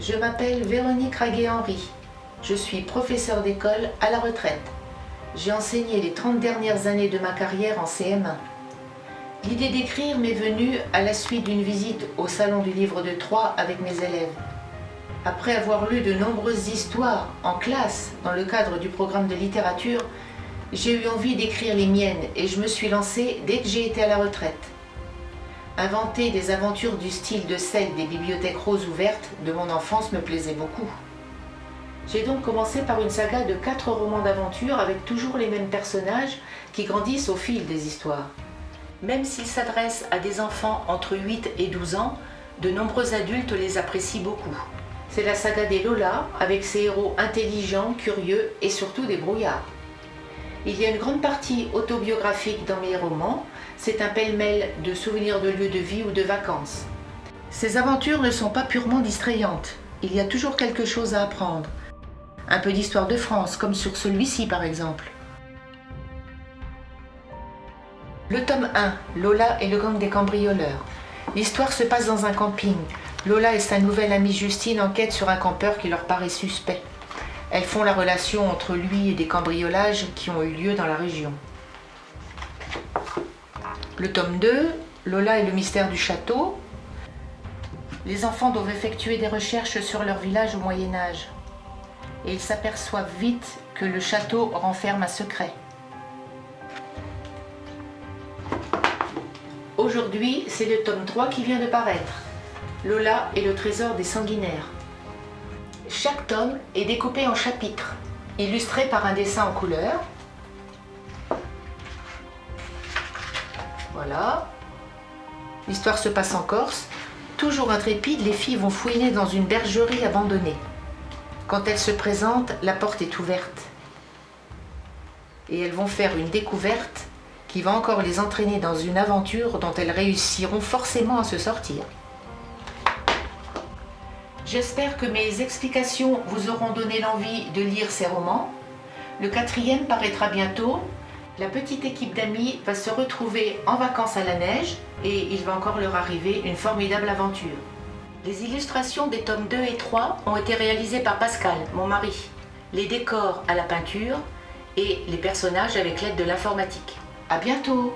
Je m'appelle Véronique Raguet-Henry. Je suis professeure d'école à la retraite. J'ai enseigné les 30 dernières années de ma carrière en CM1. L'idée d'écrire m'est venue à la suite d'une visite au Salon du Livre de Troyes avec mes élèves. Après avoir lu de nombreuses histoires en classe dans le cadre du programme de littérature, j'ai eu envie d'écrire les miennes et je me suis lancée dès que j'ai été à la retraite. Inventer des aventures du style de celles des bibliothèques roses ouvertes de mon enfance me plaisait beaucoup. J'ai donc commencé par une saga de 4 romans d'aventure avec toujours les mêmes personnages qui grandissent au fil des histoires. Même s'ils s'adressent à des enfants entre 8 et 12 ans, de nombreux adultes les apprécient beaucoup. C'est la saga des Lola, avec ses héros intelligents, curieux et surtout des brouillards. Il y a une grande partie autobiographique dans mes romans, c'est un pêle-mêle de souvenirs de lieux de vie ou de vacances. Ces aventures ne sont pas purement distrayantes, il y a toujours quelque chose à apprendre. Un peu d'histoire de France, comme sur celui-ci par exemple. Le tome 1, Lola et le gang des cambrioleurs. L'histoire se passe dans un camping. Lola et sa nouvelle amie Justine enquêtent sur un campeur qui leur paraît suspect. Elles font la relation entre lui et des cambriolages qui ont eu lieu dans la région. Le tome 2, Lola et le mystère du château. Les enfants doivent effectuer des recherches sur leur village au Moyen-Âge. Et ils s'aperçoivent vite que le château renferme un secret. Aujourd'hui, c'est le tome 3 qui vient de paraître. Lola et le trésor des sanguinaires. Chaque tome est découpé en chapitres, illustrés par un dessin en couleur. Voilà. L'histoire se passe en Corse. Toujours intrépides, les filles vont fouiner dans une bergerie abandonnée. Quand elles se présentent, la porte est ouverte. Et elles vont faire une découverte qui va encore les entraîner dans une aventure dont elles réussiront forcément à se sortir. J'espère que mes explications vous auront donné l'envie de lire ces romans. Le 4e paraîtra bientôt. La petite équipe d'amis va se retrouver en vacances à la neige et il va encore leur arriver une formidable aventure. Les illustrations des tomes 2 et 3 ont été réalisées par Pascal, mon mari. Les décors à la peinture et les personnages avec l'aide de l'informatique. À bientôt!